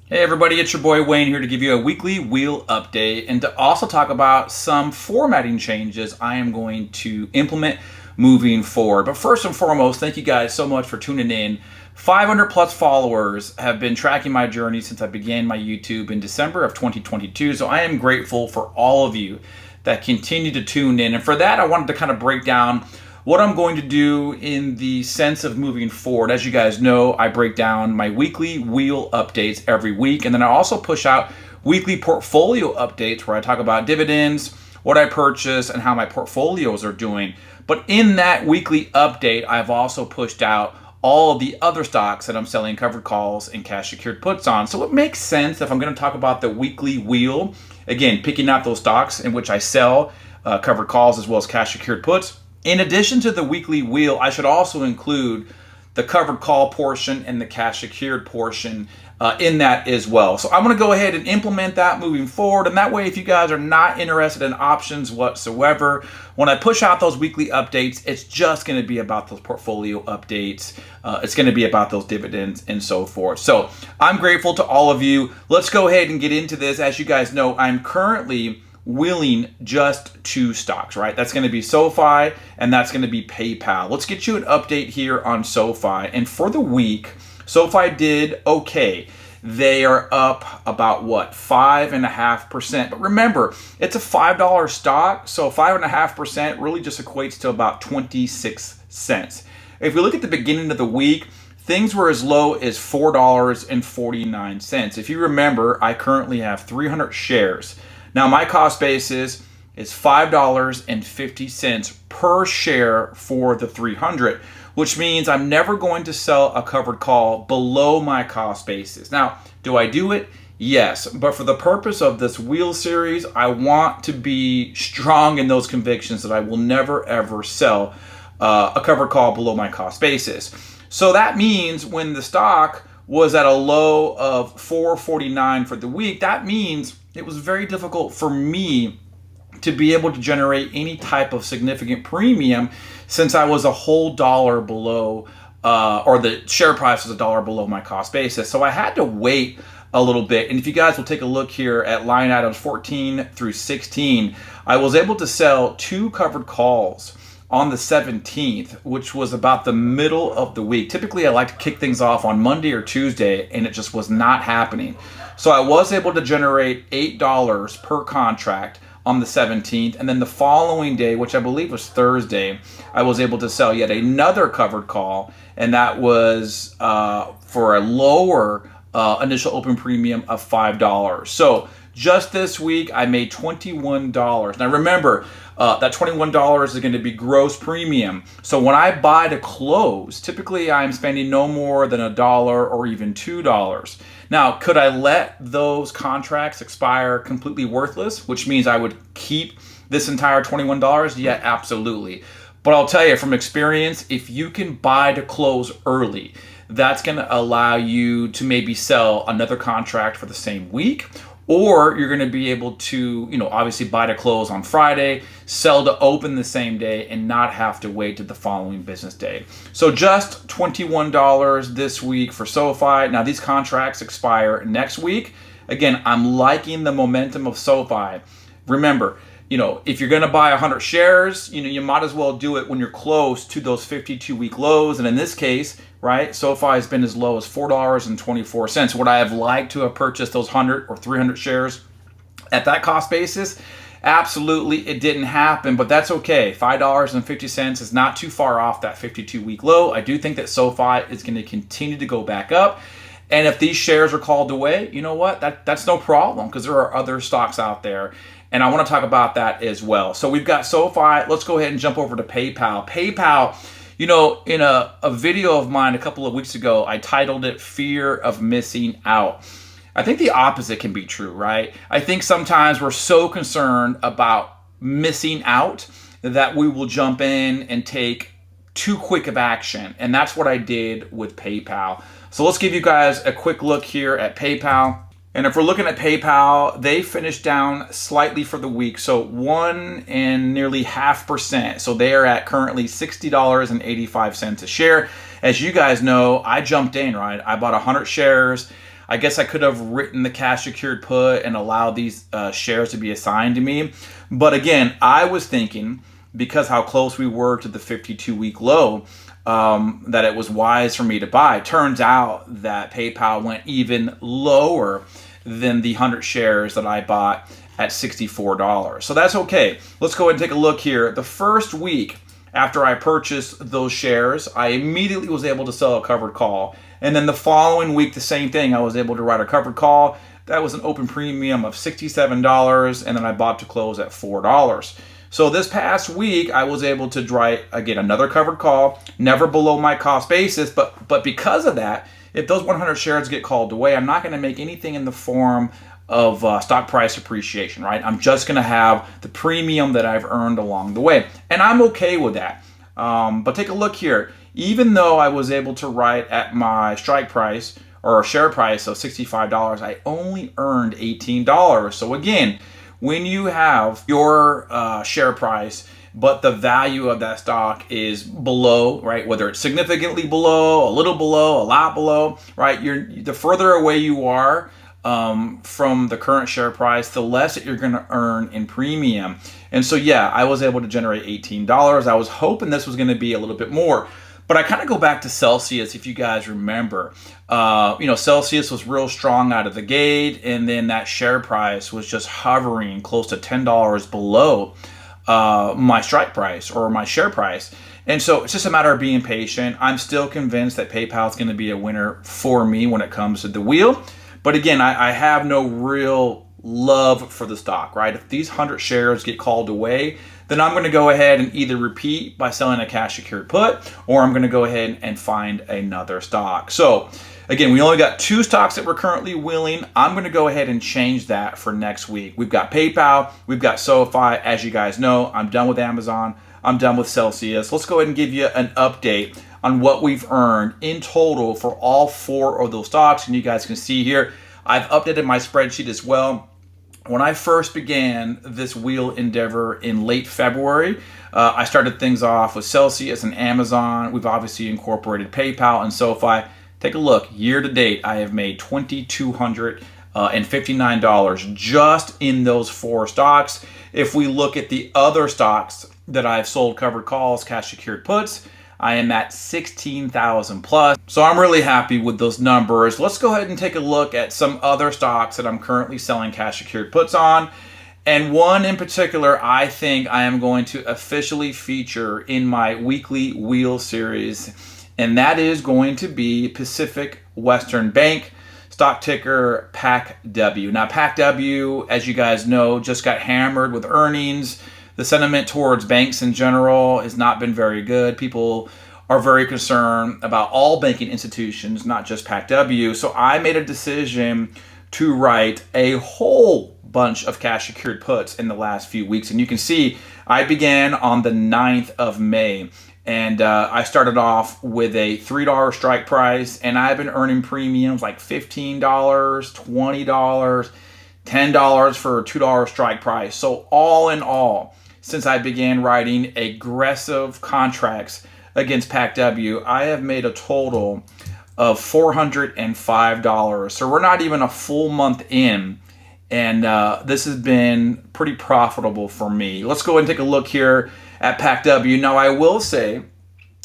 Hey everybody, it's your boy Wayne here to give you a weekly wheel update and to also talk about some formatting changes I am going to implement moving forward. But first and foremost, thank you guys so much for tuning in. 500 plus followers have been tracking my journey since I began my YouTube in December of 2022. So I am grateful for all of you that continue to tune in. And for that, I wanted to kind of break down what I'm going to do in the sense of moving forward. As you guys know, I break down my weekly wheel updates every week, and then I also push out weekly portfolio updates where I talk about dividends, what I purchase, and how my portfolios are doing. But in that weekly update, I've also pushed out all of the other stocks that I'm selling covered calls and cash secured puts on. So it makes sense if I'm going to talk about the weekly wheel, again, picking out those stocks in which I sell covered calls as well as cash secured puts. In addition to the weekly wheel, I should also include the covered call portion and the cash secured portion in that as well. So I'm going to go ahead and implement that moving forward. And that way, if you guys are not interested in options whatsoever, when I push out those weekly updates, it's just going to be about those portfolio updates. It's going to be about those dividends and so forth. So I'm grateful to all of you. Let's go ahead and get into this. As you guys know, I'm currently wheeling just two stocks, right? That's going to be SoFi and that's going to be PayPal. Let's get you an update here on SoFi. And for the week, SoFi did okay. They are up about what, 5.5%. But remember, it's a $5 stock, so 5.5% really just equates to about 26 cents. If we look at the beginning of the week, things were as low as $4.49. If you remember, I currently have 300 shares. Now, my cost basis is $5.50 per share for the 300, which means I'm never going to sell a covered call below my cost basis. Now, do I do it? Yes, but for the purpose of this wheel series, I want to be strong in those convictions that I will never ever sell a covered call below my cost basis. So that means when the stock was at a low of $4.49 for the week, that means it was very difficult for me to be able to generate any type of significant premium since I was a whole dollar below, or the share price was a dollar below my cost basis. So I had to wait a little bit. And if you guys will take a look here at line items 14 through 16, I was able to sell two covered calls on the 17th, which was about the middle of the week. Typically, I like to kick things off on Monday or Tuesday, and it just was not happening. So I was able to generate $8 per contract on the 17th, and then the following day, which I believe was Thursday, I was able to sell yet another covered call, and that was for a lower initial open premium of $5. So just this week, I made $21. Now remember, that $21 is going to be gross premium. So when I buy to close, typically I'm spending no more than $1 or even $2. Now, could I let those contracts expire completely worthless, which means I would keep this entire $21? Yeah, absolutely. But I'll tell you from experience, if you can buy to close early, that's going to allow you to maybe sell another contract for the same week, or you're going to be able to, obviously buy to close on Friday, sell to open the same day, and not have to wait to the following business day. So just $21 this week for SoFi. Now these contracts expire next week. Again, I'm liking the momentum of SoFi. Remember, if you're going to buy 100 shares, you might as well do it when you're close to those 52-week lows. And in this case, right, SoFi has been as low as $4.24. Would I have liked to have purchased those 100 or 300 shares at that cost basis? Absolutely, it didn't happen, but that's okay. $5.50 is not too far off that 52-week low. I do think that SoFi is going to continue to go back up. And if these shares are called away, you know what? That's no problem because there are other stocks out there. And I want to talk about that as well. So we've got SoFi. Let's go ahead and jump over to PayPal. PayPal, in a video of mine a couple of weeks ago, I titled it Fear of Missing Out. I think the opposite can be true, right? I think sometimes we're so concerned about missing out that we will jump in and take too quick of action. And that's what I did with PayPal. So let's give you guys a quick look here at PayPal. And if we're looking at PayPal, they finished down slightly for the week, so 1.5%. So they are at currently $60.85 a share. As you guys know, I jumped in, right? I bought 100 shares. I guess I could have written the cash secured put and allowed these shares to be assigned to me. But again, I was thinking, because how close we were to the 52-week low, that it was wise for me to buy. Turns out that PayPal went even lower than the 100 shares that I bought at $64. So that's okay. Let's go ahead and take a look here. The first week after I purchased those shares, I immediately was able to sell a covered call. And then the following week, the same thing. I was able to write a covered call. That was an open premium of $67, and then I bought to close at $4. So this past week, I was able to write, again, another covered call, never below my cost basis. But because of that, if those 100 shares get called away, I'm not going to make anything in the form of stock price appreciation, right? I'm just going to have the premium that I've earned along the way. And I'm okay with that. But take a look here. Even though I was able to write at my strike price or share price of $65, I only earned $18. So again, when you have your share price, but the value of that stock is below, right? Whether it's significantly below, a little below, a lot below, right? The further away you are from the current share price, the less that you're going to earn in premium. And so, yeah, I was able to generate $18. I was hoping this was going to be a little bit more. But I kind of go back to Celsius, if you guys remember. Celsius was real strong out of the gate, and then that share price was just hovering close to $10 below my strike price or my share price. And so it's just a matter of being patient. I'm still convinced that PayPal is going to be a winner for me when it comes to the wheel. But again, I have no real love for the stock, right? If these 100 shares get called away, then I'm going to go ahead and either repeat by selling a cash secured put, or I'm going to go ahead and find another stock. So again, we only got 2 stocks that we're currently wheeling. I'm going to go ahead and change that for next week. We've got PayPal, we've got SoFi. As you guys know, I'm done with Amazon, I'm done with Celsius. Let's go ahead and give you an update on what we've earned in total for all 4 of those stocks. And you guys can see here, I've updated my spreadsheet as well. When I first began this wheel endeavor in late February, I started things off with Celsius and Amazon. We've obviously incorporated PayPal and SoFi. Take a look. Year to date, I have made $2,259 just in those 4 stocks. If we look at the other stocks that I've sold covered calls, cash secured puts, I am at 16,000 plus. So I'm really happy with those numbers. Let's go ahead and take a look at some other stocks that I'm currently selling cash secured puts on. And one in particular, I think I am going to officially feature in my weekly wheel series. And that is going to be Pacific Western Bank, stock ticker PACW. Now PACW, as you guys know, just got hammered with earnings. The sentiment towards banks in general has not been very good. People are very concerned about all banking institutions, not just PACW. So I made a decision to write a whole bunch of cash secured puts in the last few weeks. And you can see I began on the 9th of May. And I started off with a $3 strike price, and I've been earning premiums like $15, $20, $10 for a $2 strike price. So all in all, since I began writing aggressive contracts against PACW, I have made a total of $405. So we're not even a full month in, and this has been pretty profitable for me. Let's go ahead and take a look here at PACW. Now, I will say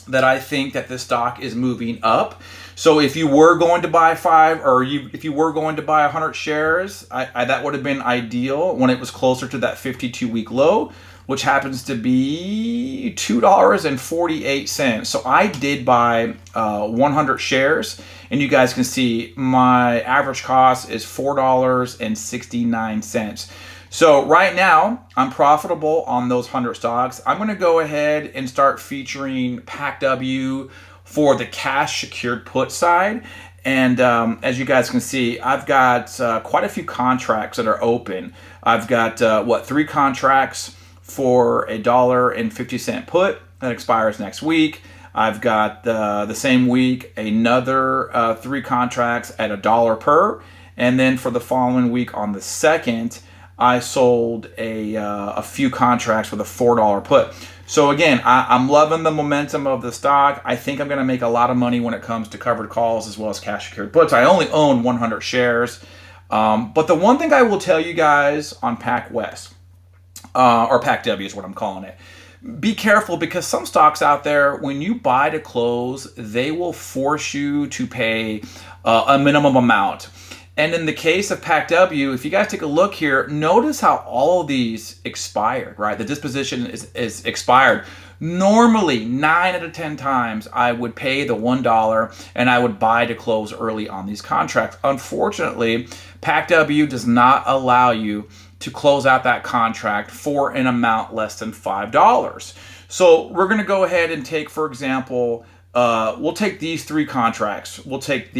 that I think that this stock is moving up. So if you were going to buy 5, or if you were going to buy 100 shares, that would have been ideal when it was closer to that 52-week low, which happens to be $2.48. So I did buy 100 shares, and you guys can see my average cost is $4.69. So right now, I'm profitable on those 100 stocks. I'm going to go ahead and start featuring PACW for the cash secured put side. And as you guys can see, I've got quite a few contracts that are open. I've got, 3 contracts for $1.50 put that expires next week. I've got the same week another 3 contracts at $1 per. And then for the following week on the 2nd, I sold a few contracts with a $4 put. So again, I'm loving the momentum of the stock. I think I'm going to make a lot of money when it comes to covered calls as well as cash secured puts. I only own 100 shares. But the one thing I will tell you guys on Pac West, or Pac W is what I'm calling it, be careful, because some stocks out there, when you buy to close, they will force you to pay a minimum amount. And in the case of PACW, if you guys take a look here, notice how all of these expired, right? The disposition is expired. Normally, 9 out of 10 times, I would pay the $1 and I would buy to close early on these contracts. Unfortunately, PACW does not allow you to close out that contract for an amount less than $5. So we're going to go ahead and take, for example, we'll take these 3 contracts. We'll take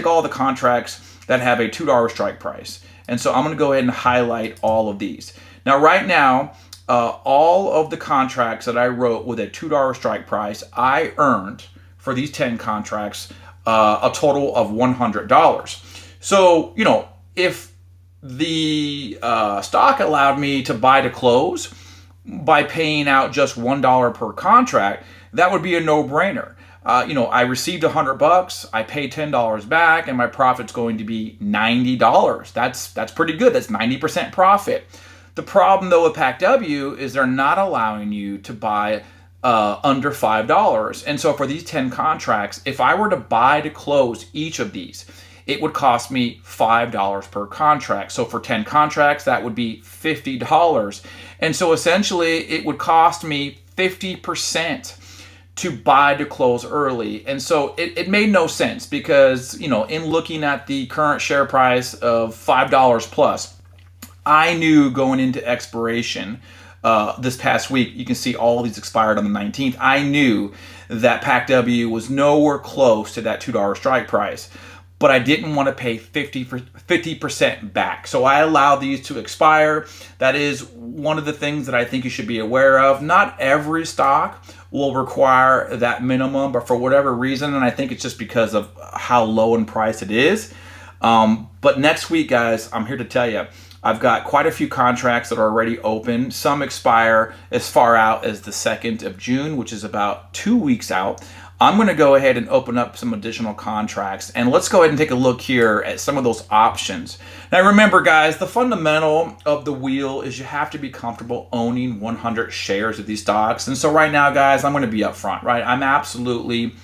all the contracts that have a $2 strike price. And so I'm going to go ahead and highlight all of these. Now, right now, all of the contracts that I wrote with a $2 strike price, I earned for these 10 contracts a total of $100. So, if the stock allowed me to buy to close by paying out just $1 per contract, that would be a no-brainer. I received $100, I paid $10 back, and my profit's going to be $90. That's pretty good. That's 90% profit. The problem though with PACW is they're not allowing you to buy under $5. And so for these 10 contracts, if I were to buy to close each of these, it would cost me $5 per contract. So for 10 contracts, that would be $50. And so essentially it would cost me 50% to buy to close early. And so it made no sense, because, in looking at the current share price of $5 plus, I knew going into expiration this past week, you can see all these expired on the 19th. I knew that PACW was nowhere close to that $2 strike price, but I didn't want to pay 50% back. So I allowed these to expire. That is one of the things that I think you should be aware of. Not every stock will require that minimum, but for whatever reason, and I think it's just because of how low in price it is. But next week, guys, I'm here to tell you, I've got quite a few contracts that are already open. Some expire as far out as the 2nd of June, which is about 2 weeks out. I'm going to go ahead and open up some additional contracts, and let's go ahead and take a look here at some of those options. Now remember, guys, the fundamental of the wheel is you have to be comfortable owning 100 shares of these stocks. And so right now, guys, I'm going to be upfront, right? I'm absolutely,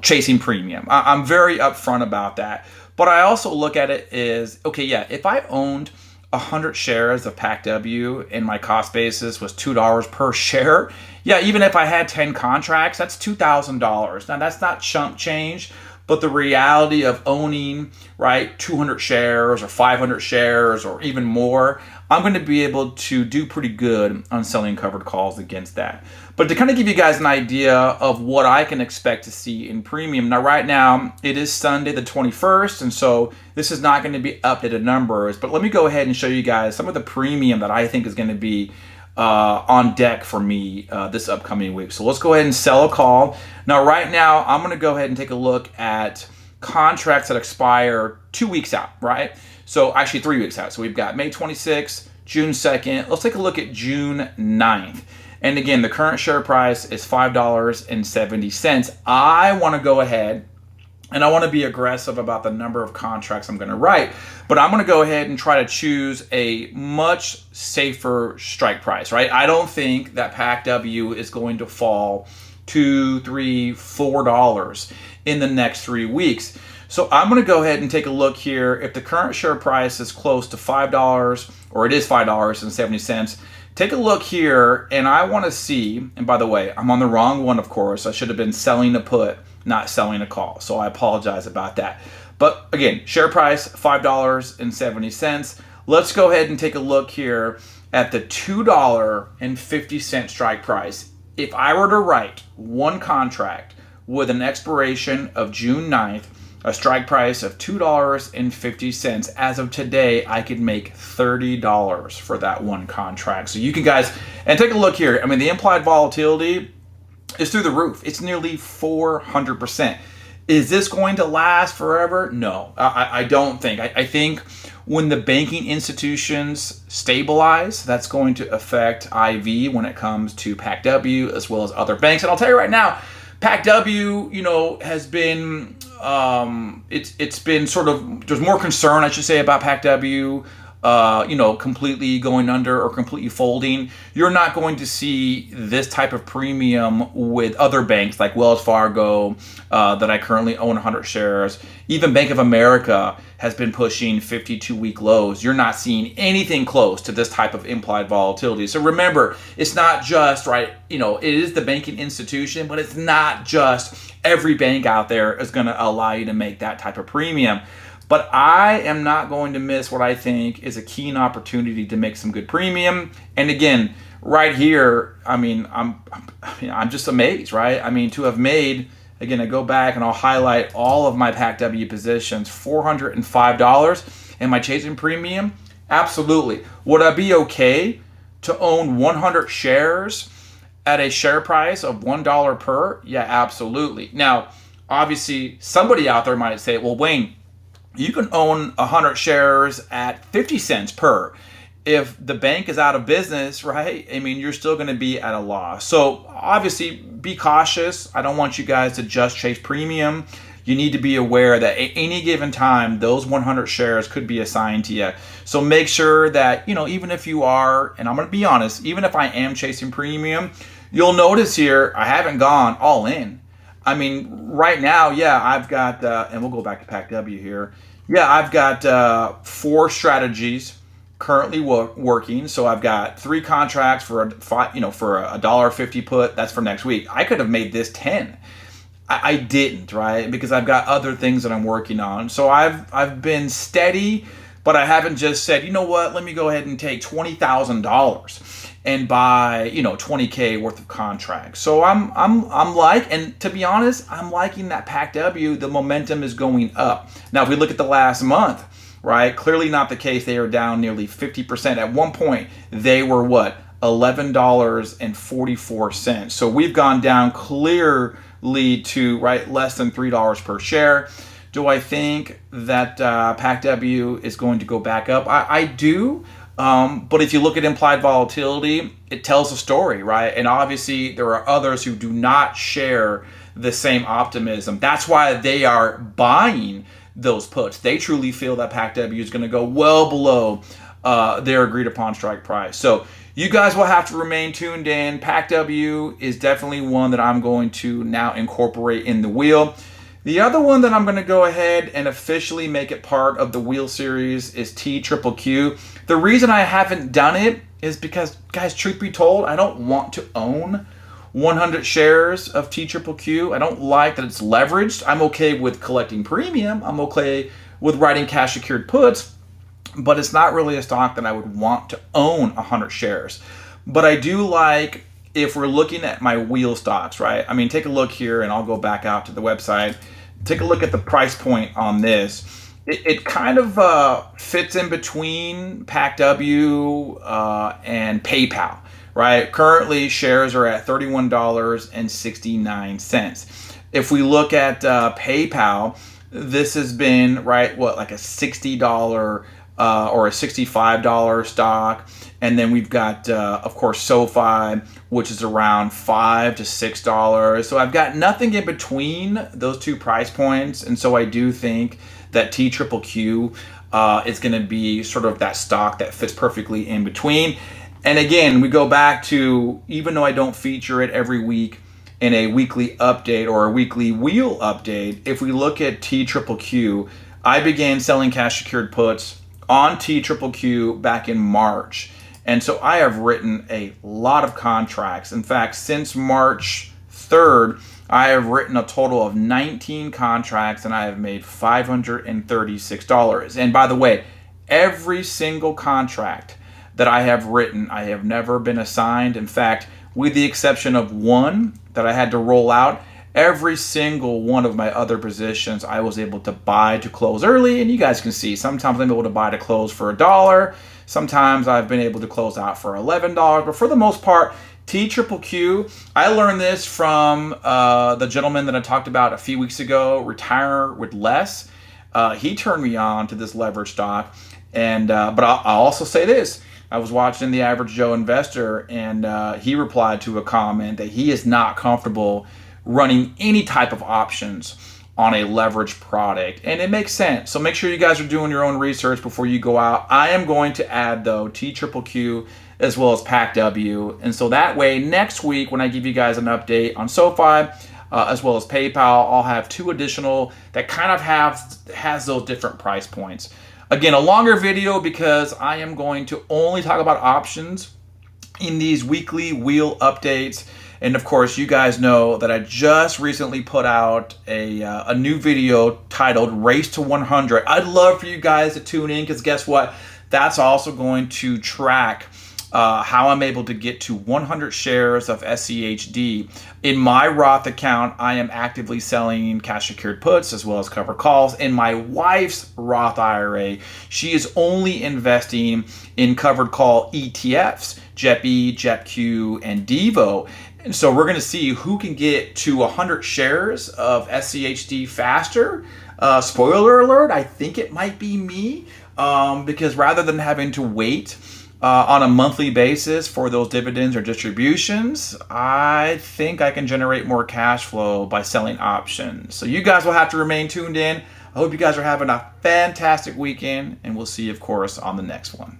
chasing premium. I'm very upfront about that. But I also look at it as, okay, yeah, if I owned 100 shares of PACW and my cost basis was $2 per share, yeah, even if I had 10 contracts, that's $2,000. Now, that's not chump change, but the reality of owning, right, 200 shares or 500 shares or even more, I'm going to be able to do pretty good on selling covered calls against that. But to kind of give you guys an idea of what I can expect to see in premium, now right now it is Sunday the 21st, and so this is not going to be updated numbers, but let me go ahead and show you guys some of the premium that I think is going to be on deck for me this upcoming week. So let's go ahead and sell a call. Now right now I'm going to go ahead and take a look at contracts that expire 2 weeks out, right? So actually 3 weeks out. So we've got May 26th, June 2nd. Let's take a look at June 9th. And again, the current share price is $5.70. I want to go ahead and I want to be aggressive about the number of contracts I'm going to write, but I'm going to go ahead and try to choose a much safer strike price, right? I don't think that PACW is going to fall $2, $3, $4 in the next 3 weeks. So I'm going to go ahead and take a look here. If the current share price is close to $5, or it is $5.70, take a look here, and I want to see, and by the way, I'm on the wrong one, of course. I should have been selling a put, not selling a call. So I apologize about that. But again, share price, $5.70. Let's go ahead and take a look here at the $2.50 strike price. If I were to write one contract with an expiration of June 9th, a strike price of $2.50, as of today, I could make $30 for that one contract. So you can guys, and take a look here. I mean, the implied volatility is through the roof. It's nearly 400%. Is this going to last forever? No, I don't think. I think When the banking institutions stabilize, that's going to affect IV when it comes to PACW as well as other banks. And I'll tell you right now, PACW, has been it's been sort of, there's more concern, I should say, about PACW. Completely going under or completely folding. You're not going to see this type of premium with other banks like Wells Fargo that I currently own 100 shares. Even Bank of America has been pushing 52-week lows. You're not seeing anything close to this type of implied volatility. So remember, it's not just, right, it is the banking institution, but it's not just every bank out there is going to allow you to make that type of premium. But I am not going to miss what I think is a keen opportunity to make some good premium. And again, right here, I'm just amazed, right? To have made, again, I go back and I'll highlight all of my PACW positions, $405. Am I chasing premium? Absolutely. Would I be okay to own 100 shares at a share price of $1 per? Yeah, absolutely. Now, obviously, somebody out there might say, well, Wayne, you can own 100 shares at 50 cents per. If the bank is out of business, right, you're still going to be at a loss. So obviously, be cautious. I don't want you guys to just chase premium. You need to be aware that at any given time, those 100 shares could be assigned to you. So make sure that, even if you are, and I'm going to be honest, even if I am chasing premium, you'll notice here, I haven't gone all in. Right now, yeah, I've got, and we'll go back to PACW here. Yeah, I've got 4 strategies currently working. So I've got 3 contracts for a $1.50 put. That's for next week. I could have made this 10. I didn't, right? Because I've got other things that I'm working on. So I've been steady, but I haven't just said, you know what, let me go ahead and take $20,000 and buy, $20K worth of contracts. So and to be honest, I'm liking that PACW. The momentum is going up. Now, if we look at the last month, right, clearly not the case. They are down nearly 50%. At one point, they were what? $11.44. So we've gone down clearly to, right, less than $3 per share. Do I think that PACW is going to go back up? I do. But if you look at implied volatility, it tells a story, right? And obviously there are others who do not share the same optimism. That's why they are buying those puts. They truly feel that PACW is going to go well below their agreed upon strike price. So you guys will have to remain tuned in. PACW is definitely one that I'm going to now incorporate in the wheel. The other one that I'm going to go ahead and officially make it part of the wheel series is TQQQ. The reason I haven't done it is because, guys, truth be told, I don't want to own 100 shares of TQQQ. I don't like that it's leveraged. I'm okay with collecting premium. I'm okay with writing cash secured puts, but it's not really a stock that I would want to own 100 shares. But I do like, if we're looking at my wheel stocks, right? Take a look here, and I'll go back out to the website. Take a look at the price point on this. It kind of fits in between PACW and PayPal, right? Currently, shares are at $31.69. If we look at PayPal, this has been, right, like a $60 or a $65 stock. And then we've got, of course, SoFi, which is around $5 to $6. So I've got nothing in between those two price points. And so I do think that TQQQ is going to be sort of that stock that fits perfectly in between. And again, we go back to, even though I don't feature it every week in a weekly update or a weekly wheel update, if we look at TQQQ, I began selling cash secured puts on TQQQ back in March. And so I have written a lot of contracts. In fact, since March 3rd, I have written a total of 19 contracts, and I have made $536. And by the way, every single contract that I have written, I have never been assigned. In fact, with the exception of one that I had to roll out, every single one of my other positions I was able to buy to close early. And you guys can see, sometimes I'm able to buy to close for $1. Sometimes I've been able to close out for $11. But for the most part, TQQQ, I learned this from the gentleman that I talked about a few weeks ago, Retire with Less. he turned me on to this leverage stock. And but I'll also say this. I was watching the Average Joe Investor, and he replied to a comment that he is not comfortable running any type of options on a leverage product. And it makes sense. So make sure you guys are doing your own research before you go out. I am going to add, though, TQQQ as well as PACW. And so that way, next week, when I give you guys an update on SoFi, as well as PayPal, I'll have 2 additional that kind of has those different price points. Again, a longer video because I am going to only talk about options in these weekly wheel updates. And of course, you guys know that I just recently put out a new video titled Race to 100. I'd love for you guys to tune in because guess what? That's also going to track how I'm able to get to 100 shares of SCHD. In my Roth account, I am actively selling cash secured puts as well as covered calls. In my wife's Roth IRA, she is only investing in covered call ETFs, JEPI, JEPQ, and Devo. And so we're going to see who can get to 100 shares of SCHD faster. Spoiler alert, I think it might be me because rather than having to wait on a monthly basis for those dividends or distributions, I think I can generate more cash flow by selling options. So you guys will have to remain tuned in. I hope you guys are having a fantastic weekend, and we'll see you, of course, on the next one.